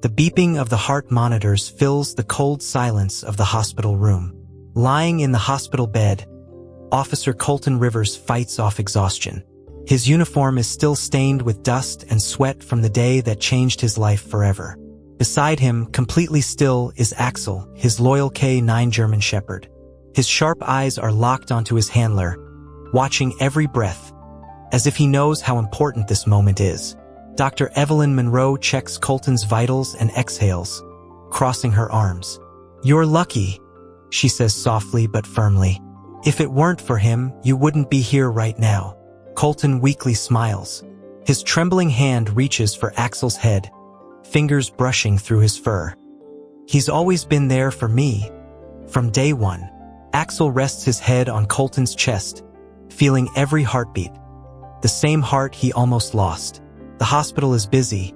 The beeping of the heart monitors fills the cold silence of the hospital room. Lying in the hospital bed, Officer Colton Rivers fights off exhaustion. His uniform is still stained with dust and sweat from the day that changed his life forever. Beside him, completely still, is Axel, his loyal K9 German Shepherd. His sharp eyes are locked onto his handler, watching every breath, as if he knows how important this moment is. Dr. Evelyn Monroe checks Colton's vitals and exhales, crossing her arms. "You're lucky," she says softly but firmly. "If it weren't for him, you wouldn't be here right now." Colton weakly smiles. His trembling hand reaches for Axel's head, fingers brushing through his fur. "He's always been there for me, from day one." Axel rests his head on Colton's chest, feeling every heartbeat, the same heart he almost lost. The hospital is busy,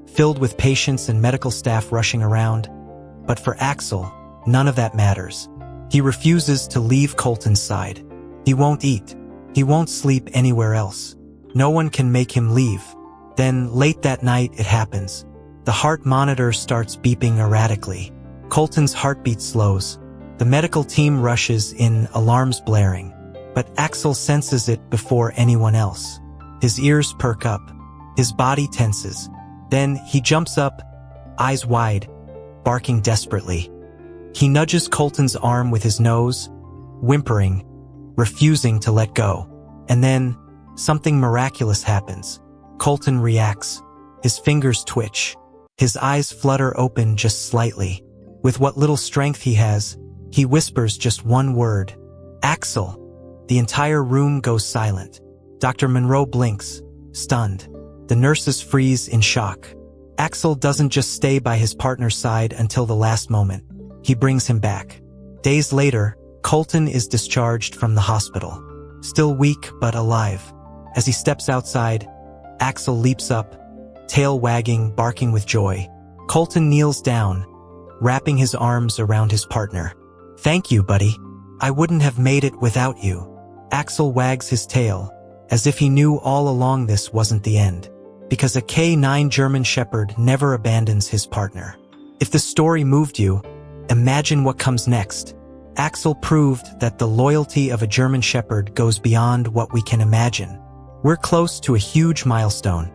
filled with patients and medical staff rushing around, but for Axel, none of that matters. He refuses to leave Colton's side. He won't eat. He won't sleep anywhere else. No one can make him leave. Then, late that night, it happens. The heart monitor starts beeping erratically. Colton's heartbeat slows. The medical team rushes in, alarms blaring. But Axel senses it before anyone else. His ears perk up. His body tenses. Then he jumps up, eyes wide, barking desperately. He nudges Colton's arm with his nose, whimpering, refusing to let go. And then, something miraculous happens. Colton reacts. His fingers twitch. His eyes flutter open just slightly. With what little strength he has, he whispers just one word. "Axel." The entire room goes silent. Dr. Monroe blinks, stunned. The nurses freeze in shock. Axel doesn't just stay by his partner's side until the last moment. He brings him back. Days later, Colton is discharged from the hospital. Still weak but alive. As he steps outside, Axel leaps up, tail wagging, barking with joy. Colton kneels down, wrapping his arms around his partner. "Thank you, buddy. I wouldn't have made it without you." Axel wags his tail, as if he knew all along this wasn't the end. Because a K9 German Shepherd never abandons his partner. If the story moved you, imagine what comes next. Axel proved that the loyalty of a German Shepherd goes beyond what we can imagine. We're close to a huge milestone.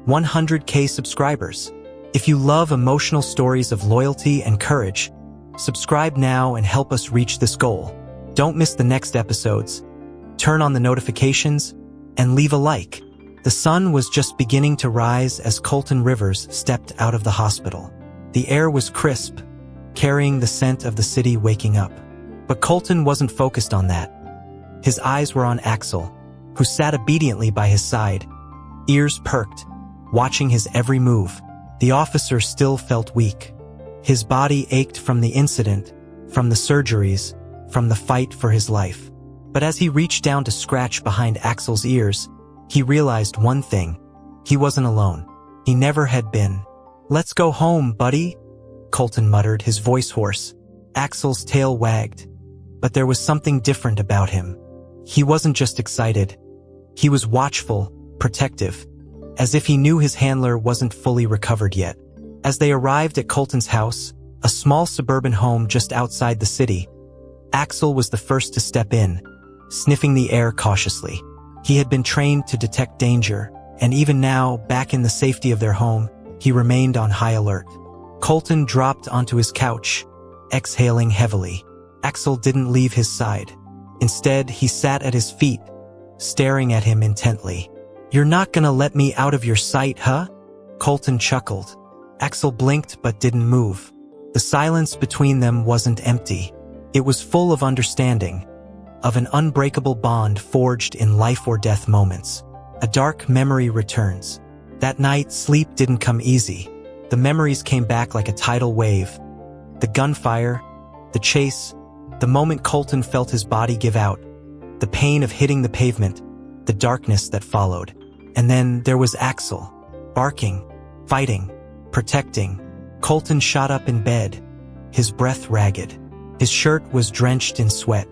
100K subscribers. If you love emotional stories of loyalty and courage, subscribe now and help us reach this goal. Don't miss the next episodes. Turn on the notifications and leave a like. The sun was just beginning to rise as Colton Rivers stepped out of the hospital. The air was crisp, carrying the scent of the city waking up. But Colton wasn't focused on that. His eyes were on Axel, who sat obediently by his side, ears perked, watching his every move. The officer still felt weak. His body ached from the incident, from the surgeries, from the fight for his life. But as he reached down to scratch behind Axel's ears, he realized one thing. He wasn't alone. He never had been. "Let's go home, buddy," Colton muttered, his voice hoarse. Axel's tail wagged. But there was something different about him. He wasn't just excited. He was watchful, protective, as if he knew his handler wasn't fully recovered yet. As they arrived at Colton's house, a small suburban home just outside the city, Axel was the first to step in, sniffing the air cautiously. He had been trained to detect danger, and even now, back in the safety of their home, he remained on high alert. Colton dropped onto his couch, exhaling heavily. Axel didn't leave his side. Instead, he sat at his feet, staring at him intently. "You're not gonna let me out of your sight, huh?" Colton chuckled. Axel blinked but didn't move. The silence between them wasn't empty. It was full of understanding, of an unbreakable bond forged in life-or-death moments. A dark memory returns. That night, sleep didn't come easy. The memories came back like a tidal wave. The gunfire, the chase, the moment Colton felt his body give out, the pain of hitting the pavement, the darkness that followed. And then there was Axel, barking, fighting, protecting. Colton shot up in bed, his breath ragged. His shirt was drenched in sweat.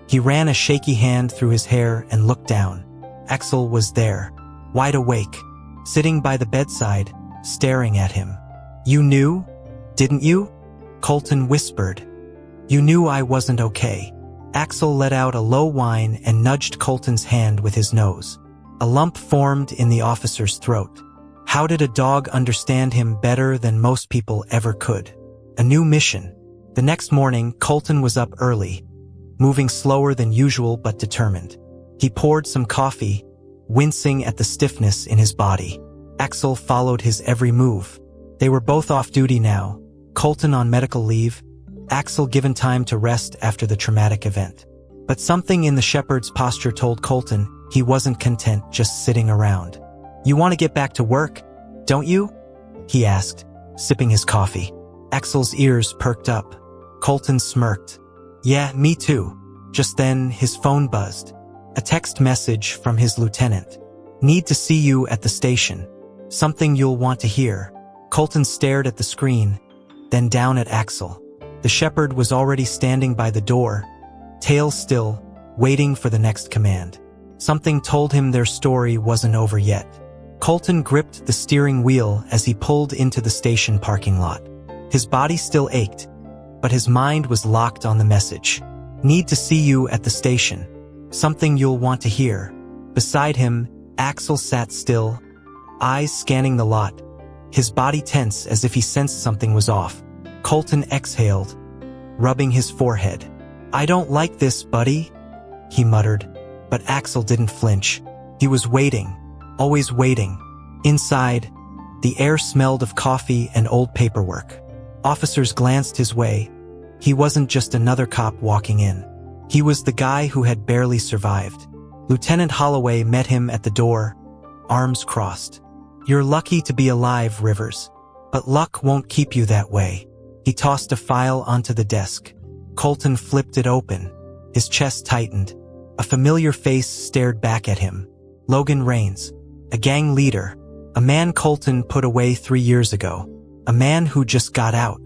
He ran a shaky hand through his hair and looked down. Axel was there, wide awake, sitting by the bedside, staring at him. You knew, didn't you? Colton whispered. You knew I wasn't okay. Axel let out a low whine and nudged Colton's hand with his nose. A lump formed in the officer's throat. How did a dog understand him better than most people ever could? A new mission. The next morning, Colton was up early, moving slower than usual but determined. He poured some coffee, wincing at the stiffness in his body. Axel followed his every move. They were both off duty now, Colton on medical leave, Axel given time to rest after the traumatic event. But something in the shepherd's posture told Colton he wasn't content just sitting around. You want to get back to work, don't you? He asked, sipping his coffee. Axel's ears perked up. Colton smirked. Yeah, me too. Just then, his phone buzzed. A text message from his lieutenant. Need to see you at the station. Something you'll want to hear. Colton stared at the screen, then down at Axel. The shepherd was already standing by the door, tail still, waiting for the next command. Something told him their story wasn't over yet. Colton gripped the steering wheel as he pulled into the station parking lot. His body still ached, but his mind was locked on the message. Need to see you at the station. Something you'll want to hear. Beside him, Axel sat still, eyes scanning the lot, his body tense as if he sensed something was off. Colton exhaled, rubbing his forehead. I don't like this, buddy, he muttered, but Axel didn't flinch. He was waiting, always waiting. Inside, the air smelled of coffee and old paperwork. Officers glanced his way. He wasn't just another cop walking in. He was the guy who had barely survived. Lieutenant Holloway met him at the door, arms crossed. You're lucky to be alive, Rivers, but luck won't keep you that way. He tossed a file onto the desk. Colton flipped it open. His chest tightened. A familiar face stared back at him. Logan Rains, a gang leader, a man Colton put away 3 years ago, a man who just got out.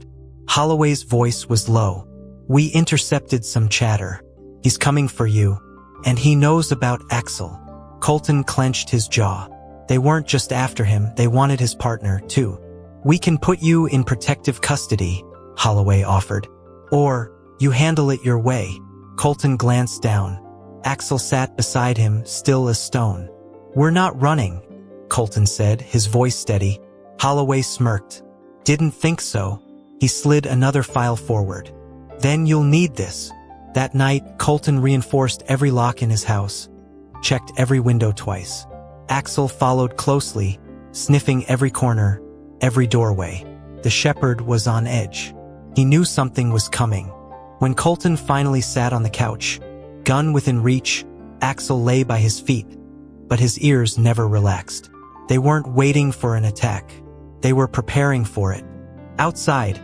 Holloway's voice was low. We intercepted some chatter. He's coming for you, and he knows about Axel. Colton clenched his jaw. They weren't just after him, they wanted his partner, too. We can put you in protective custody, Holloway offered. Or, you handle it your way. Colton glanced down. Axel sat beside him, still as stone. We're not running, Colton said, his voice steady. Holloway smirked. Didn't think so. He slid another file forward. Then you'll need this. That night, Colton reinforced every lock in his house, checked every window twice. Axel followed closely, sniffing every corner, every doorway. The shepherd was on edge. He knew something was coming. When Colton finally sat on the couch, gun within reach, Axel lay by his feet, but his ears never relaxed. They weren't waiting for an attack. They were preparing for it. Outside,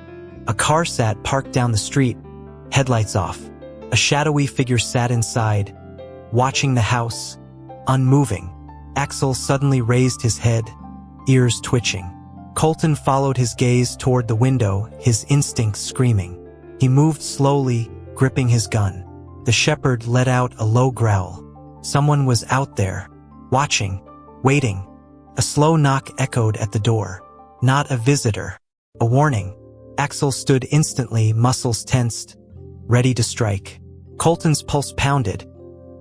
a car sat parked down the street, headlights off. A shadowy figure sat inside, watching the house, unmoving. Axel suddenly raised his head, ears twitching. Colton followed his gaze toward the window, his instincts screaming. He moved slowly, gripping his gun. The shepherd let out a low growl. Someone was out there, watching, waiting. A slow knock echoed at the door. Not a visitor. A warning. Axel stood instantly, muscles tensed, ready to strike. Colton's pulse pounded,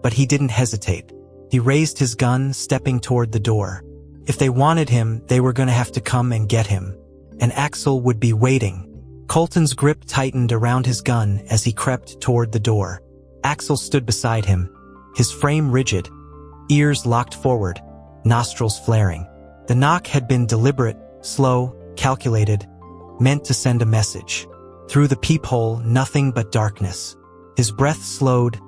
but he didn't hesitate. He raised his gun, stepping toward the door. If they wanted him, they were going to have to come and get him. And Axel would be waiting. Colton's grip tightened around his gun as he crept toward the door. Axel stood beside him, his frame rigid, ears locked forward, nostrils flaring. The knock had been deliberate, slow, calculated, meant to send a message. Through the peephole, nothing but darkness. His breath slowed,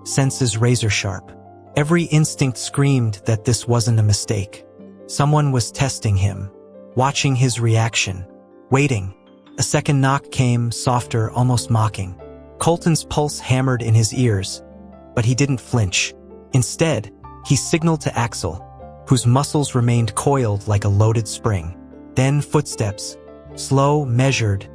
senses razor-sharp. Every instinct screamed that this wasn't a mistake. Someone was testing him, watching his reaction, waiting. A second knock came, softer, almost mocking. Colton's pulse hammered in his ears, but he didn't flinch. Instead, he signaled to Axel, whose muscles remained coiled like a loaded spring. Then footsteps, slow, measured,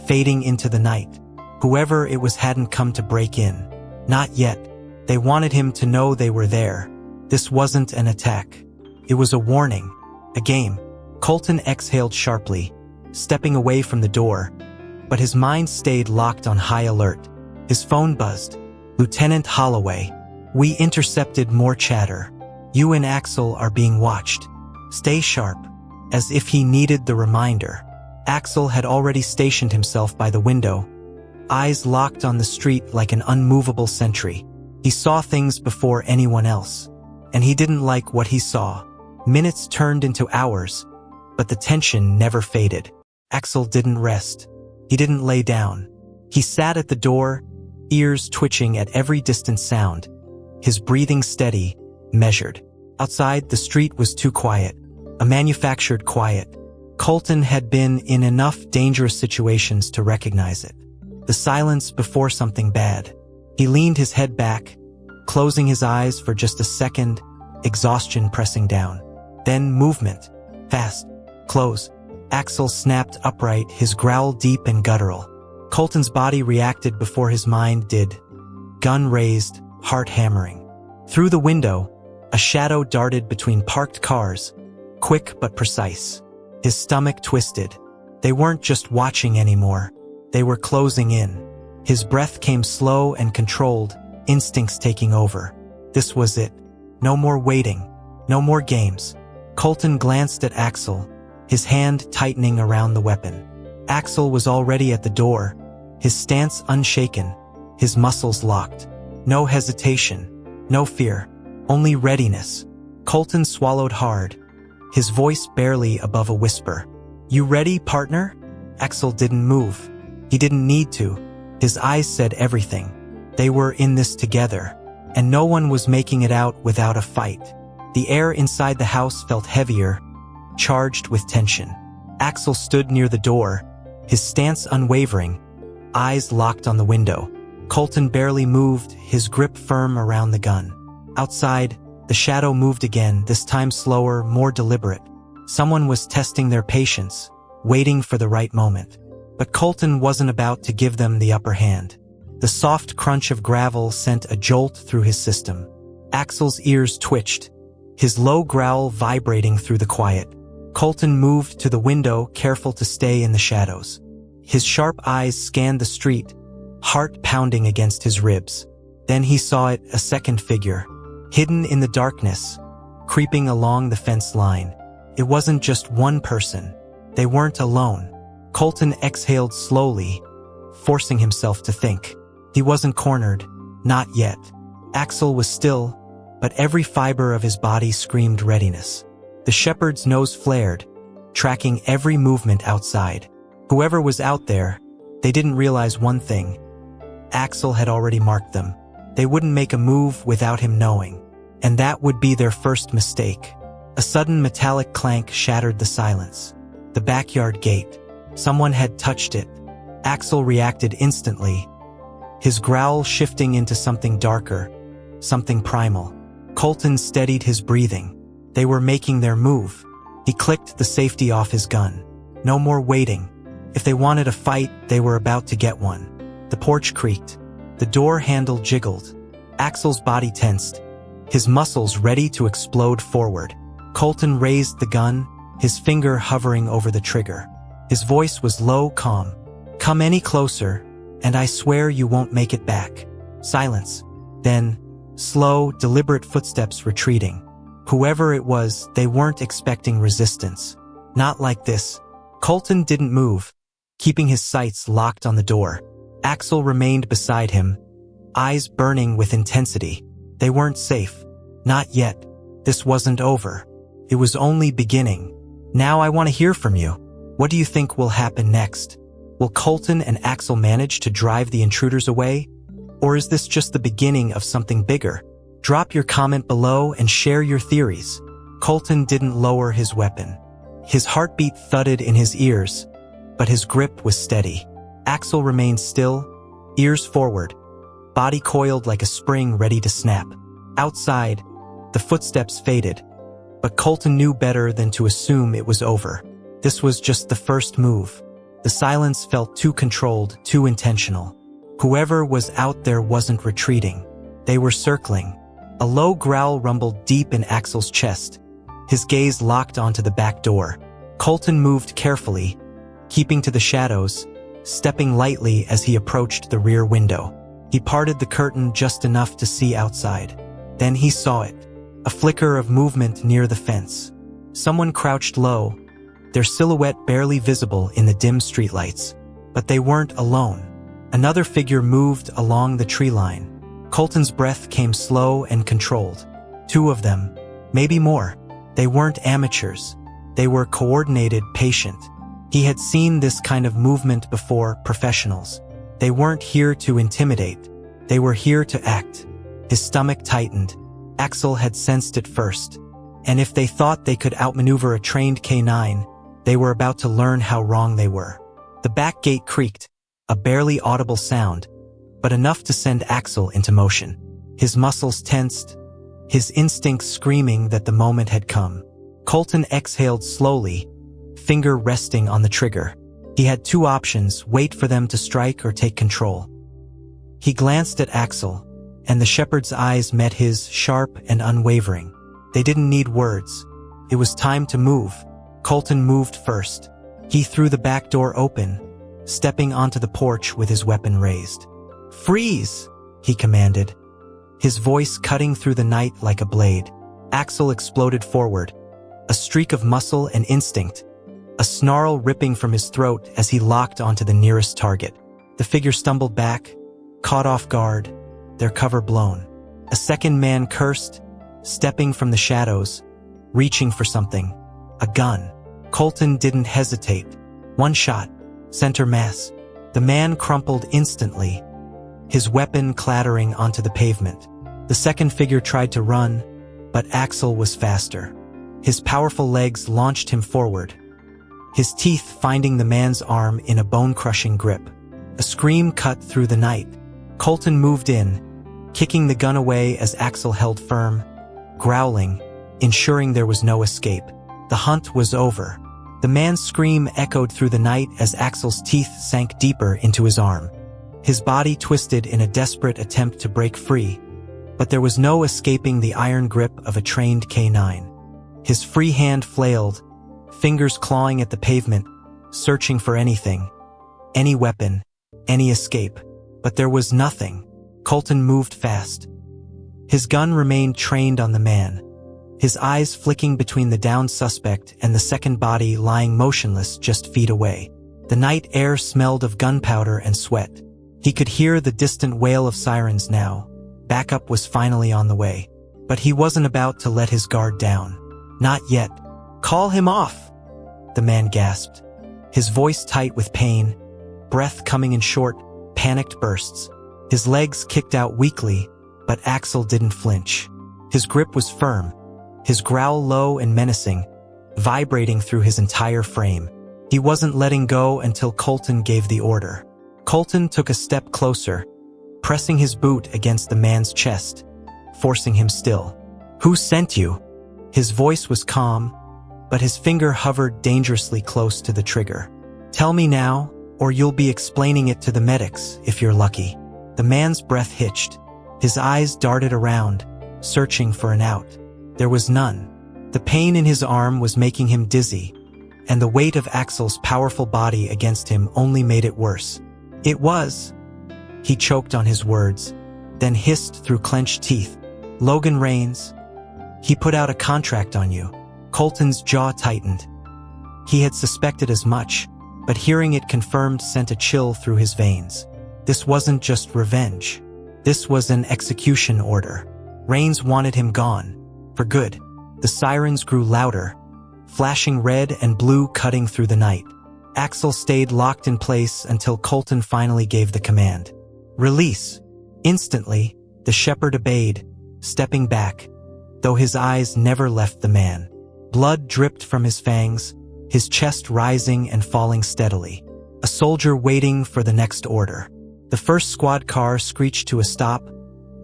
fading into the night. Whoever it was hadn't come to break in. Not yet. They wanted him to know they were there. This wasn't an attack. It was a warning. A game. Colton exhaled sharply, stepping away from the door, but his mind stayed locked on high alert. His phone buzzed. "Lieutenant Holloway, we intercepted more chatter. You and Axel are being watched. Stay sharp." As if he needed the reminder. Axel had already stationed himself by the window, eyes locked on the street like an unmovable sentry. He saw things before anyone else, and he didn't like what he saw. Minutes turned into hours, but the tension never faded. Axel didn't rest. He didn't lay down. He sat at the door, ears twitching at every distant sound, his breathing steady, measured. Outside, the street was too quiet, a manufactured quiet. Colton had been in enough dangerous situations to recognize it. The silence before something bad. He leaned his head back, closing his eyes for just a second, exhaustion pressing down. Then movement. Fast. Close. Axel snapped upright, his growl deep and guttural. Colton's body reacted before his mind did. Gun raised, heart hammering. Through the window, a shadow darted between parked cars, quick but precise. His stomach twisted. They weren't just watching anymore. They were closing in. His breath came slow and controlled, instincts taking over. This was it. No more waiting. No more games. Colton glanced at Axel, his hand tightening around the weapon. Axel was already at the door, his stance unshaken, his muscles locked. No hesitation, no fear, only readiness. Colton swallowed hard, his voice barely above a whisper. "You ready, partner?" Axel didn't move. He didn't need to. His eyes said everything. They were in this together, and no one was making it out without a fight. The air inside the house felt heavier, charged with tension. Axel stood near the door, his stance unwavering, eyes locked on the window. Colton barely moved, his grip firm around the gun. Outside, the shadow moved again, this time slower, more deliberate. Someone was testing their patience, waiting for the right moment. But Colton wasn't about to give them the upper hand. The soft crunch of gravel sent a jolt through his system. Axel's ears twitched, his low growl vibrating through the quiet. Colton moved to the window, careful to stay in the shadows. His sharp eyes scanned the street, heart pounding against his ribs. Then he saw it, a second figure, hidden in the darkness, creeping along the fence line. It wasn't just one person. They weren't alone. Colton exhaled slowly, forcing himself to think. He wasn't cornered, not yet. Axel was still, but every fiber of his body screamed readiness. The shepherd's nose flared, tracking every movement outside. Whoever was out there, they didn't realize one thing. Axel had already marked them. They wouldn't make a move without him knowing. And that would be their first mistake. A sudden metallic clank shattered the silence. The backyard gate. Someone had touched it. Axel reacted instantly, his growl shifting into something darker, something primal. Colton steadied his breathing. They were making their move. He clicked the safety off his gun. No more waiting. If they wanted a fight, they were about to get one. The porch creaked. The door handle jiggled. Axel's body tensed, his muscles ready to explode forward. Colton raised the gun, his finger hovering over the trigger. His voice was low, calm. "Come any closer, and I swear you won't make it back." Silence. Then, slow, deliberate footsteps retreating. Whoever it was, they weren't expecting resistance. Not like this. Colton didn't move, keeping his sights locked on the door. Axel remained beside him, eyes burning with intensity. They weren't safe. Not yet. This wasn't over. It was only beginning. "Now I want to hear from you. What do you think will happen next? Will Colton and Axel manage to drive the intruders away? Or is this just the beginning of something bigger? Drop your comment below and share your theories." Colton didn't lower his weapon. His heartbeat thudded in his ears, but his grip was steady. Axel remained still, ears forward, body coiled like a spring ready to snap. Outside, the footsteps faded, but Colton knew better than to assume it was over. This was just the first move. The silence felt too controlled, too intentional. Whoever was out there wasn't retreating. They were circling. A low growl rumbled deep in Axel's chest, his gaze locked onto the back door. Colton moved carefully, keeping to the shadows, stepping lightly as he approached the rear window. He parted the curtain just enough to see outside. Then he saw it, a flicker of movement near the fence. Someone crouched low, their silhouette barely visible in the dim streetlights. But they weren't alone. Another figure moved along the tree line. Colton's breath came slow and controlled. Two of them, maybe more. They weren't amateurs. They were coordinated, patient. He had seen this kind of movement before, professionals. They weren't here to intimidate. They were here to act. His stomach tightened. Axel had sensed it first. And if they thought they could outmaneuver a trained K9, they were about to learn how wrong they were. The back gate creaked, a barely audible sound, but enough to send Axel into motion. His muscles tensed, his instincts screaming that the moment had come. Colton exhaled slowly, finger resting on the trigger. He had two options: wait for them to strike or take control. He glanced at Axel, and the shepherd's eyes met his, sharp and unwavering. They didn't need words. It was time to move. Colton moved first. He threw the back door open, stepping onto the porch with his weapon raised. "Freeze!" he commanded, his voice cutting through the night like a blade. Axel exploded forward, a streak of muscle and instinct, a snarl ripping from his throat as he locked onto the nearest target. The figure stumbled back, caught off guard, their cover blown. A second man cursed, stepping from the shadows, reaching for something. A gun. Colton didn't hesitate. One shot, center mass. The man crumpled instantly, his weapon clattering onto the pavement. The second figure tried to run, but Axel was faster. His powerful legs launched him forward, his teeth finding the man's arm in a bone-crushing grip. A scream cut through the night. Colton moved in, kicking the gun away as Axel held firm, growling, ensuring there was no escape. The hunt was over. The man's scream echoed through the night as Axel's teeth sank deeper into his arm. His body twisted in a desperate attempt to break free, but there was no escaping the iron grip of a trained K9. His free hand flailed, fingers clawing at the pavement, searching for anything, any weapon, any escape. But there was nothing. Colton moved fast. His gun remained trained on the man, his eyes flicking between the downed suspect and the second body lying motionless just feet away. The night air smelled of gunpowder and sweat. He could hear the distant wail of sirens now. Backup was finally on the way. But he wasn't about to let his guard down. Not yet. "Call him off," the man gasped, his voice tight with pain, breath coming in short, panicked bursts. His legs kicked out weakly, but Axel didn't flinch. His grip was firm, his growl low and menacing, vibrating through his entire frame. He wasn't letting go until Colton gave the order. Colton took a step closer, pressing his boot against the man's chest, forcing him still. "Who sent you?" His voice was calm, but his finger hovered dangerously close to the trigger. "Tell me now, or you'll be explaining it to the medics if you're lucky." The man's breath hitched. His eyes darted around, searching for an out. There was none. The pain in his arm was making him dizzy, and the weight of Axel's powerful body against him only made it worse. "It was." He choked on his words, then hissed through clenched teeth. "Logan Rains. He put out a contract on you." Colton's jaw tightened. He had suspected as much, but hearing it confirmed sent a chill through his veins. This wasn't just revenge. This was an execution order. Rains wanted him gone. For good. The sirens grew louder, flashing red and blue cutting through the night. Axel stayed locked in place until Colton finally gave the command. "Release." Instantly, the shepherd obeyed, stepping back, though his eyes never left the man. Blood dripped from his fangs, his chest rising and falling steadily. A soldier waiting for the next order. The first squad car screeched to a stop,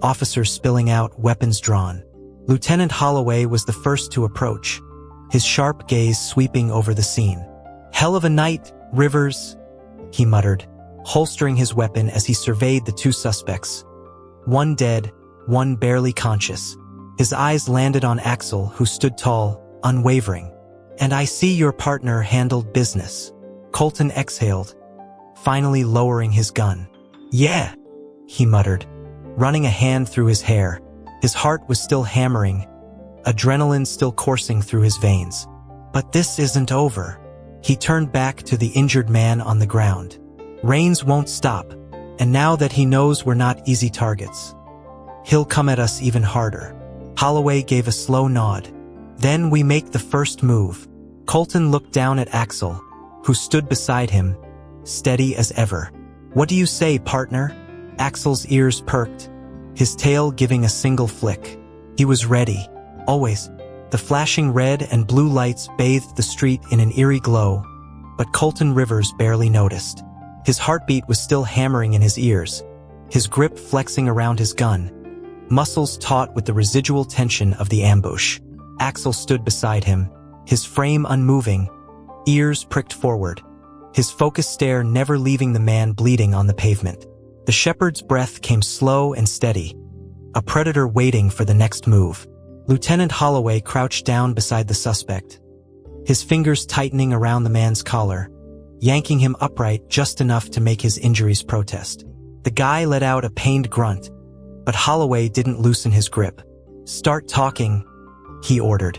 officers spilling out, weapons drawn. Lieutenant Holloway was the first to approach, his sharp gaze sweeping over the scene. "Hell of a night, Rivers," he muttered, holstering his weapon as he surveyed the two suspects. One dead, one barely conscious. His eyes landed on Axel, who stood tall, unwavering. "And I see your partner handled business." Colton exhaled, finally lowering his gun. "Yeah," he muttered, running a hand through his hair. His heart was still hammering, adrenaline still coursing through his veins. But this isn't over. He turned back to the injured man on the ground. Rains won't stop, and now that he knows we're not easy targets, he'll come at us even harder. Holloway gave a slow nod. "Then we make the first move." Colton looked down at Axel, who stood beside him, steady as ever. "What do you say, partner?" Axel's ears perked, his tail giving a single flick. He was ready, always. The flashing red and blue lights bathed the street in an eerie glow, but Colton Rivers barely noticed. His heartbeat was still hammering in his ears, his grip flexing around his gun, muscles taut with the residual tension of the ambush. Axel stood beside him, his frame unmoving, ears pricked forward, his focused stare never leaving the man bleeding on the pavement. The shepherd's breath came slow and steady, a predator waiting for the next move. Lieutenant Holloway crouched down beside the suspect, his fingers tightening around the man's collar, yanking him upright just enough to make his injuries protest. The guy let out a pained grunt, but Holloway didn't loosen his grip. "Start talking," he ordered,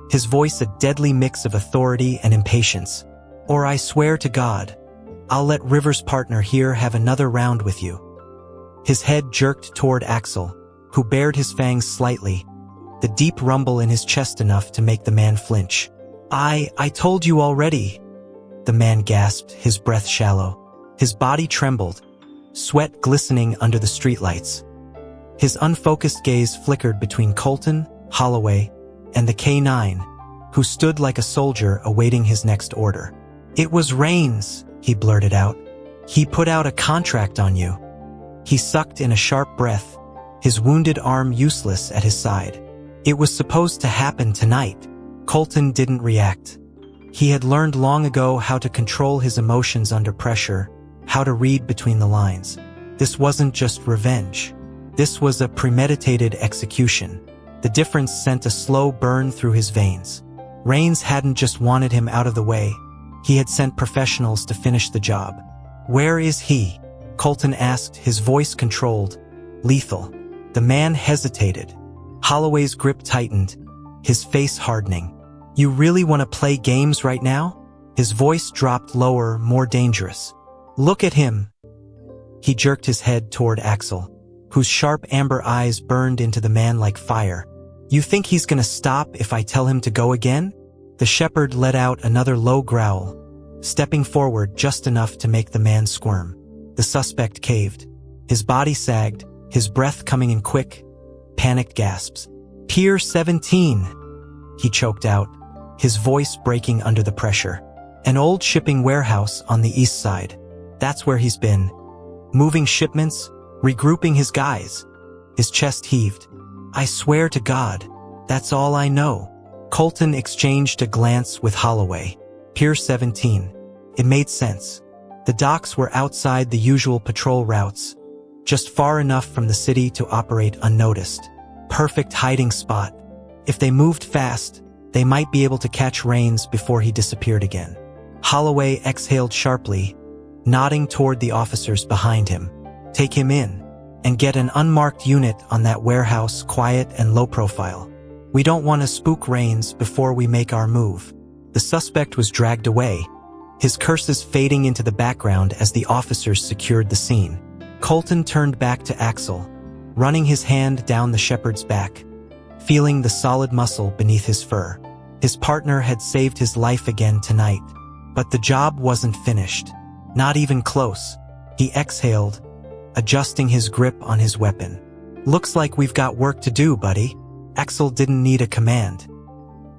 his voice a deadly mix of authority and impatience. "Or I swear to God, I'll let Rivers' partner here have another round with you." His head jerked toward Axel, who bared his fangs slightly, the deep rumble in his chest enough to make the man flinch. I told you already," the man gasped, his breath shallow. His body trembled, sweat glistening under the streetlights. His unfocused gaze flickered between Colton, Holloway, and the K9, who stood like a soldier awaiting his next order. "It was Rains," he blurted out. "He put out a contract on you." He sucked in a sharp breath, his wounded arm useless at his side. "It was supposed to happen tonight." Colton didn't react. He had learned long ago how to control his emotions under pressure, how to read between the lines. This wasn't just revenge. This was a premeditated execution. The difference sent a slow burn through his veins. Rains hadn't just wanted him out of the way. He had sent professionals to finish the job. "Where is he?" Colton asked, his voice controlled, lethal. The man hesitated. Holloway's grip tightened, his face hardening. "You really want to play games right now?" His voice dropped lower, more dangerous. "Look at him." He jerked his head toward Axel, whose sharp amber eyes burned into the man like fire. "You think he's gonna stop if I tell him to go again?" The shepherd let out another low growl, stepping forward just enough to make the man squirm. The suspect caved. His body sagged, his breath coming in quick, panicked gasps. "Pier 17, he choked out, his voice breaking under the pressure. "An old shipping warehouse on the east side. That's where he's been. Moving shipments, regrouping his guys." His chest heaved. "I swear to God, that's all I know." Colton exchanged a glance with Holloway. Pier 17. It made sense. The docks were outside the usual patrol routes, just far enough from the city to operate unnoticed. Perfect hiding spot. If they moved fast, they might be able to catch Rains before he disappeared again. Holloway exhaled sharply, nodding toward the officers behind him. "Take him in, and get an unmarked unit on that warehouse, quiet and low profile. We don't want to spook Rains before we make our move." The suspect was dragged away, his curses fading into the background as the officers secured the scene. Colton turned back to Axel, running his hand down the shepherd's back, feeling the solid muscle beneath his fur. His partner had saved his life again tonight, but the job wasn't finished. Not even close. He exhaled, adjusting his grip on his weapon. "Looks like we've got work to do, buddy." Axel didn't need a command.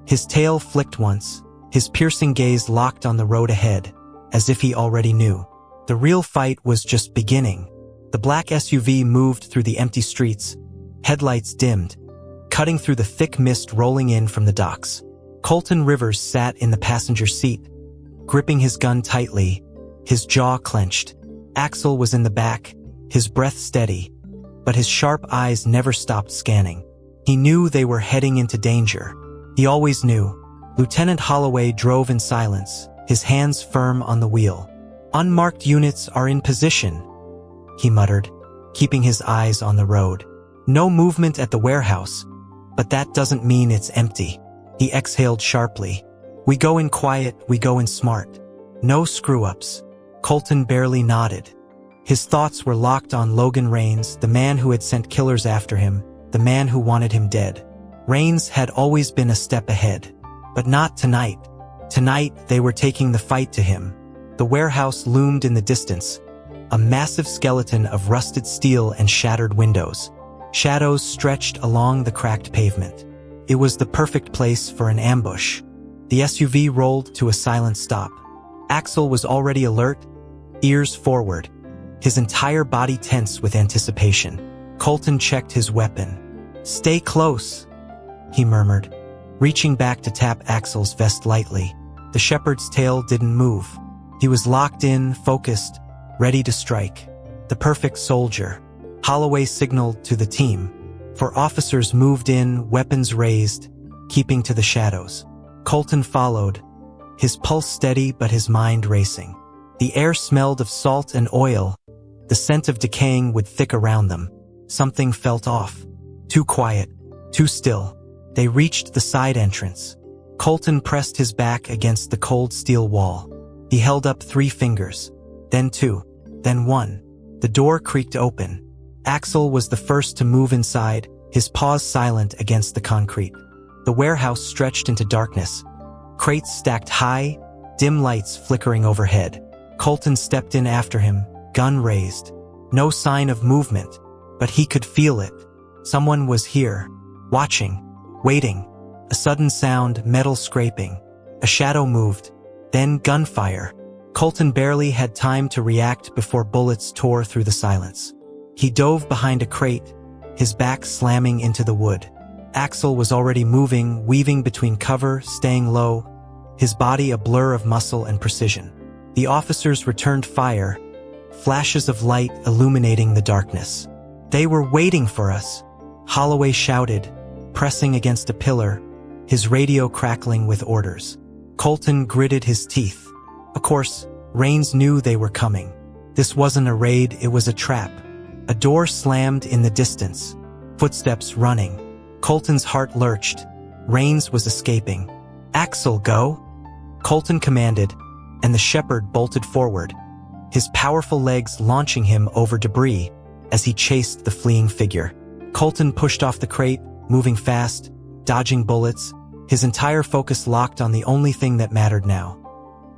His tail flicked once, his piercing gaze locked on the road ahead, as if he already knew. The real fight was just beginning. The black SUV moved through the empty streets, headlights dimmed, cutting through the thick mist rolling in from the docks. Colton Rivers sat in the passenger seat, gripping his gun tightly, his jaw clenched. Axel was in the back, his breath steady, but his sharp eyes never stopped scanning. He knew they were heading into danger. He always knew. Lieutenant Holloway drove in silence, his hands firm on the wheel. "Unmarked units are in position," he muttered, keeping his eyes on the road. "No movement at the warehouse, but that doesn't mean it's empty." He exhaled sharply. "We go in quiet, we go in smart. No screw-ups." Colton barely nodded. His thoughts were locked on Logan Rains, the man who had sent killers after him, the man who wanted him dead. Rains had always been a step ahead. But not tonight. Tonight, they were taking the fight to him. The warehouse loomed in the distance, a massive skeleton of rusted steel and shattered windows. Shadows stretched along the cracked pavement. It was the perfect place for an ambush. The SUV rolled to a silent stop. Axel was already alert, ears forward, his entire body tense with anticipation. Colton checked his weapon. "Stay close," he murmured, reaching back to tap Axel's vest lightly. The shepherd's tail didn't move. He was locked in, focused, ready to strike. The perfect soldier. Holloway signaled to the team. Four officers moved in, weapons raised, keeping to the shadows. Colton followed, his pulse steady but his mind racing. The air smelled of salt and oil, the scent of decaying wood thick around them. Something felt off. Too quiet, too still. They reached the side entrance. Colton pressed his back against the cold steel wall. He held up 3 fingers, then 2, then 1. The door creaked open. Axel was the first to move inside, his paws silent against the concrete. The warehouse stretched into darkness. Crates stacked high, dim lights flickering overhead. Colton stepped in after him, gun raised. No sign of movement, but he could feel it. Someone was here, watching, waiting. A sudden sound, metal scraping. A shadow moved, then gunfire. Colton barely had time to react before bullets tore through the silence. He dove behind a crate, his back slamming into the wood. Axel was already moving, weaving between cover, staying low, his body a blur of muscle and precision. The officers returned fire, flashes of light illuminating the darkness. "They were waiting for us," Holloway shouted, pressing against a pillar, his radio crackling with orders. Colton gritted his teeth. Of course, Rains knew they were coming. This wasn't a raid, it was a trap. A door slammed in the distance. Footsteps running. Colton's heart lurched. Rains was escaping. "Axel, go!" Colton commanded, and the shepherd bolted forward, his powerful legs launching him over debris as he chased the fleeing figure. Colton pushed off the crate, moving fast, dodging bullets, his entire focus locked on the only thing that mattered now: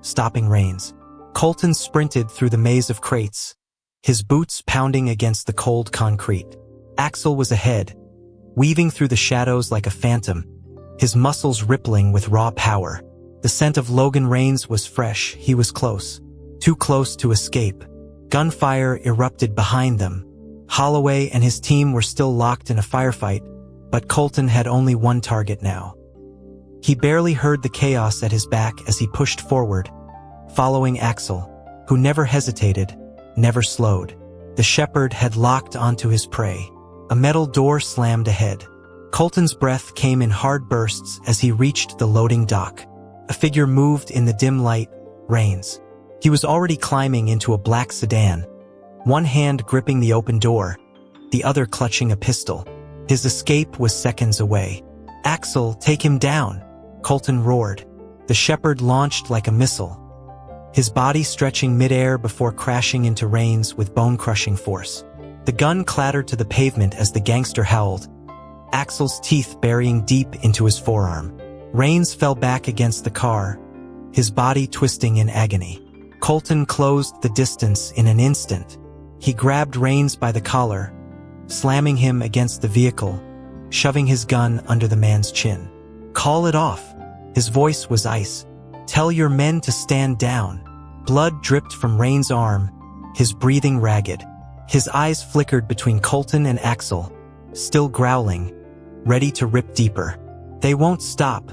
stopping Rains. Colton sprinted through the maze of crates, his boots pounding against the cold concrete. Axel was ahead, weaving through the shadows like a phantom, his muscles rippling with raw power. The scent of Logan Rains was fresh, he was close. Too close to escape. Gunfire erupted behind them. Holloway and his team were still locked in a firefight, but Colton had only one target now. He barely heard the chaos at his back as he pushed forward, following Axel, who never hesitated, never slowed. The shepherd had locked onto his prey. A metal door slammed ahead. Colton's breath came in hard bursts as he reached the loading dock. A figure moved in the dim light, Rains. He was already climbing into a black sedan, one hand gripping the open door, the other clutching a pistol. His escape was seconds away. "Axel, take him down!" Colton roared. The shepherd launched like a missile, his body stretching midair before crashing into Rains with bone-crushing force. The gun clattered to the pavement as the gangster howled, Axel's teeth burying deep into his forearm. Rains fell back against the car, his body twisting in agony. Colton closed the distance in an instant. He grabbed Rains by the collar, slamming him against the vehicle, shoving his gun under the man's chin. "Call it off." His voice was ice. "Tell your men to stand down." Blood dripped from Rains' arm, his breathing ragged. His eyes flickered between Colton and Axel, still growling, ready to rip deeper. "They won't stop,"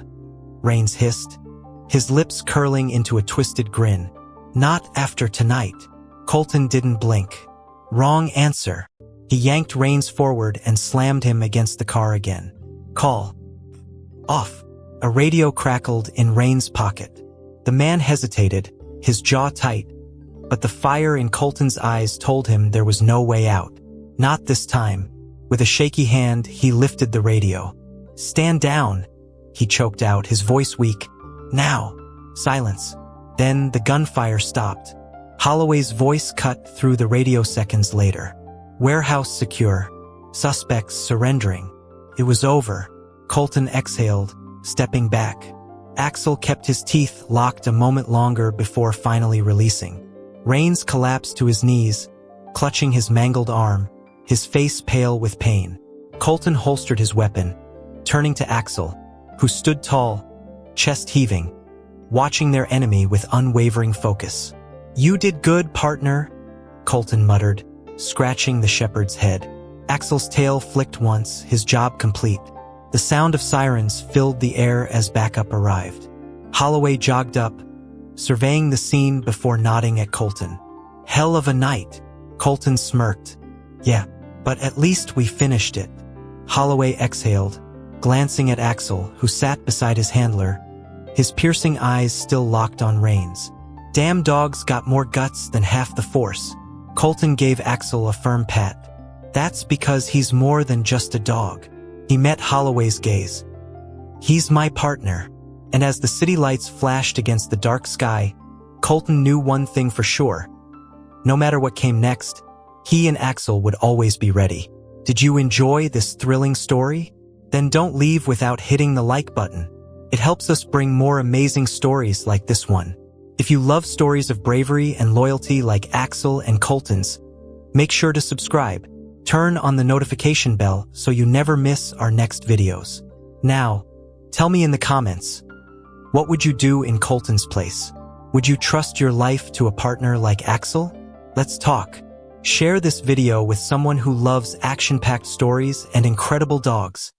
Rains hissed, his lips curling into a twisted grin. "Not after tonight." Colton didn't blink. Wrong answer. He yanked Rains forward and slammed him against the car again. "Call off." A radio crackled in Rains' pocket. The man hesitated, his jaw tight, but the fire in Colton's eyes told him there was no way out. Not this time. With a shaky hand, he lifted the radio. "Stand down," he choked out, his voice weak. "Now." Silence. Then the gunfire stopped. Holloway's voice cut through the radio seconds later. "Warehouse secure. Suspects surrendering." It was over. Colton exhaled, stepping back. Axel kept his teeth locked a moment longer before finally releasing. Rains collapsed to his knees, clutching his mangled arm, his face pale with pain. Colton holstered his weapon, turning to Axel, who stood tall, chest heaving, watching their enemy with unwavering focus. "You did good, partner," Colton muttered, scratching the shepherd's head. Axel's tail flicked once, his job complete. The sound of sirens filled the air as backup arrived. Holloway jogged up, surveying the scene before nodding at Colton. "Hell of a night," Colton smirked. "Yeah, but at least we finished it." Holloway exhaled, glancing at Axel, who sat beside his handler, his piercing eyes still locked on Rains. "Damn dogs got more guts than half the force." Colton gave Axel a firm pat. "That's because he's more than just a dog." He met Holloway's gaze. "He's my partner." And as the city lights flashed against the dark sky, Colton knew one thing for sure. No matter what came next, he and Axel would always be ready. Did you enjoy this thrilling story? Then don't leave without hitting the like button. It helps us bring more amazing stories like this one. If you love stories of bravery and loyalty like Axel and Colton's, make sure to subscribe. Turn on the notification bell so you never miss our next videos. Now, tell me in the comments, what would you do in Colton's place? Would you trust your life to a partner like Axel? Let's talk. Share this video with someone who loves action-packed stories and incredible dogs.